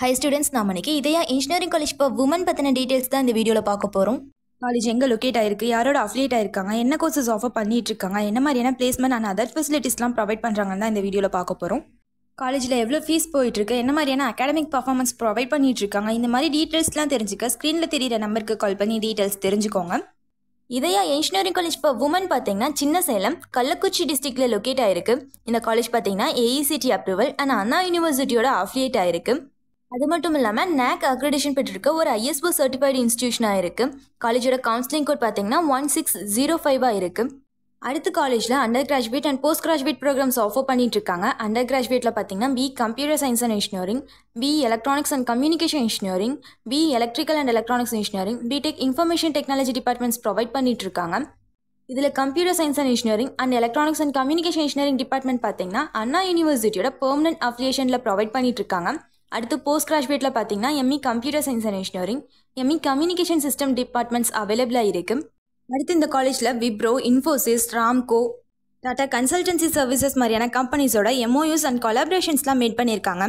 Hi students, நான் மணிக்கு இதையா இன்ஜினியரிங் காலேஜ் ஃபார் உமன் பற்றின டீட்டெயில்ஸ் தான் இந்த வீடியோவில் பார்க்க போகிறோம். காலேஜ் எங்கே லொக்கேட் ஆயிருக்கு, யாரோட அஃபிலியேட் ஆயிருக்காங்க, என்ன கோர்சஸ் ஆஃபர் பண்ணிட்டு இருக்காங்க, என்ன மாதிரியான பிளேஸ்மெண்ட் அண்ட் அதர் ஃபெசிலிட்டிஸ்லாம் ப்ரொவைட் பண்ணுறாங்கன்னு தான் இந்த வீடியோவில் பார்க்க போகிறோம். காலேஜில் எவ்வளோ ஃபீஸ் போயிட்டுருக்கு, என்ன மாதிரியான அகாடமிக் பர்ஃபார்மன்ஸ் ப்ரொவைட் பண்ணிட்டு இருக்காங்க, இந்த மாதிரி டீட்டெயில்ஸ்லாம் தெரிஞ்சுக்க ஸ்க்ரீனில் தெரியிற நம்பருக்கு கால் பண்ணி டீட்டெயில்ஸ் தெரிஞ்சுக்கோங்க. இதையா இன்ஜினியரிங் காலேஜ் ஃபார் உமன் பார்த்தீங்கன்னா சின்ன சேலம் கள்ளக்குறிச்சி டிஸ்ட்ரிக்டில் லொக்கேட் ஆயிருக்கு. இந்த காலேஜ் பார்த்தீங்கன்னா ஏஇசிடி அப்ரூவல் அண்ட் அண்ணா யூனிவர்சிட்டியோட அஃபிலியேட் ஆயிருக்கு. அது மட்டும் இல்லாமல் NAC அக்ரெடிஷன் பெற்றிருக்க ஒரு ISO சர்டிஃபைடு இன்ஸ்டியூஷனாக இருக்குது. காலேஜோட கவுன்சிலிங் கோட் பார்த்தீங்கன்னா 1605 இருக்குது. அடுத்த காலேஜில் undergraduate and postgraduate programmes offer பண்ணிட்டு இருக்காங்க. அண்டர் கிராஜுவேட்டில் பார்த்தீங்கன்னா BE computer science and engineering, BE electronics and communication engineering, BE electrical and electronics engineering, BTech information technology departments provide பண்ணிட்டு இருக்காங்க. இதில் computer science and engineering and electronics and communication engineering department பார்த்தீங்கன்னா Anna யூனிவர்சிட்டியோட permanent அஃபிலியேஷனில் provide பண்ணிட்டு இருக்காங்க. அடுத்து post கிராஜுவேட்டில் பார்த்தீங்கன்னா ME computer science and engineering, ME communication system departments அவைலபிளாக இருக்குது. அடுத்து இந்த காலேஜில் விப்ரோ, இன்ஃபோசிஸ், ராம்கோ, டாடா கன்சல்டன்சி சர்வீசஸ் மாதிரியான கம்பெனிஸோட MOUs அண்ட் கொலாபரேஷன்ஸ்லாம் மேட் பண்ணியிருக்காங்க.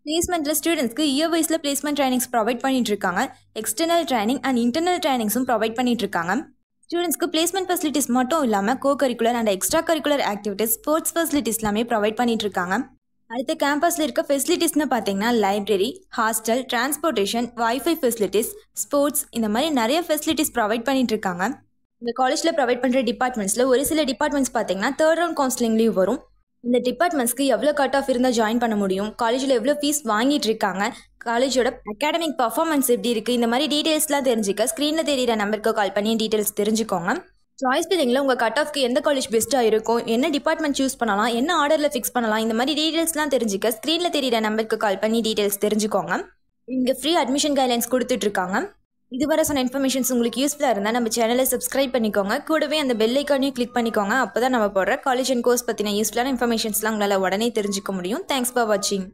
பிளேஸ்மெண்ட்டில் ஸ்டூடெண்ட்ஸ்க்கு இயர் வைஸில் பிளேஸ்மெண்ட் ட்ரைனிங்ஸ் ப்ரொவைட் பண்ணிட்டு இருக்காங்க. எக்ஸ்டர்னல் ட்ரைனிங் அண்ட் இன்டர்னல் ட்ரைனிங்ஸும் ப்ரொவைட் பண்ணிட்டு இருக்காங்க. ஸ்டூடெண்ட்ஸ்க்கு பிளேஸ்மெண்ட் ஃபெசிலிட்டிஸ் மட்டும் இல்லாமல் co curricular and extra curricular activities, sports facilities எல்லாமே ப்ரொவைட் பண்ணிட்டு இருக்காங்க. அடுத்த கேம்பஸில் இருக்க ஃபெசிலிட்டிஸ்னு பார்த்தீங்கன்னா library, hostel, transportation, wifi facilities, sports, இந்த மாதிரி நிறைய ஃபெசிலிட்டிஸ் ப்ரொவைட் பண்ணிட்டு இருக்காங்க. இந்த காலேஜில் ப்ரொவைட் பண்ணுற டிபார்ட்மெண்ட்ஸில் ஒரு சில டிபார்ட்மெண்ட்ஸ் பார்த்தீங்கன்னா தேர்ட் ரவுண்ட் கவுன்சிலிங்லேயும் வரும். இந்த டிபார்ட்மெண்ட்ஸ்க்கு எவ்வளோ கட் ஆஃப் இருந்தால் ஜாயின் பண்ண முடியும், காலேஜில் எவ்வளோ ஃபீஸ் வாங்கிட்டு இருக்காங்க, காலேஜோட அகாடமிக் பர்ஃபார்மன்ஸ் எப்படி இருக்குது, இந்த மாதிரி டீட்டெயில்ஸ்லாம் தெரிஞ்சுக்க ஸ்க்ரீனில் தெரியிற நம்பருக்கு கால் பண்ணி டீட்டெயில்ஸ் தெரிஞ்சுக்கோங்க. சாய்ஸ் பில்லிங்கில் உங்கள் கட் ஆஃப்க்கு எந்த காலேஜ் பெஸ்ட்டாக இருக்கும், என்ன டிபார்ட்மெண்ட் சூஸ் பண்ணலாம், என்ன ஆர்டரில் ஃபிக்ஸ் பண்ணலாம், இந்த மாதிரி டீட்டெயில்ஸ்லாம் தெரிஞ்சுக்க ஸ்க்ரீனில் தெரியிற நம்பருக்கு கால் பண்ணி டீட்டெயில்ஸ் தெரிஞ்சுக்கோங்க. இங்கே ஃப்ரீ அட்மிஷன் கைட்லைன்ஸ் கொடுத்துட்ருக்காங்க. இதுவரை சொன்ன இன்ஃபர்மேஷன்ஸ் உங்களுக்கு யூஸ்ஃபுல்லாக இருந்தால் நம்ம சேனலை சப்ஸ்கிரைப் பண்ணிக்கோங்க. கூடவே அந்த பெல் ஐக்கானையும் கிளிக் பண்ணிக்கோங்க. அப்போ தான் நம்ம போடுற காலேஜ் அண்ட் கோர்ஸ் பற்றின யூஸ்ஃபுல்லான இன்ஃபர்மேஷன்ஸ்லாம் உங்களால் உடனே தெரிஞ்சுக்க முடியும். தேங்க்ஸ் ஃபார் வாட்சிங்.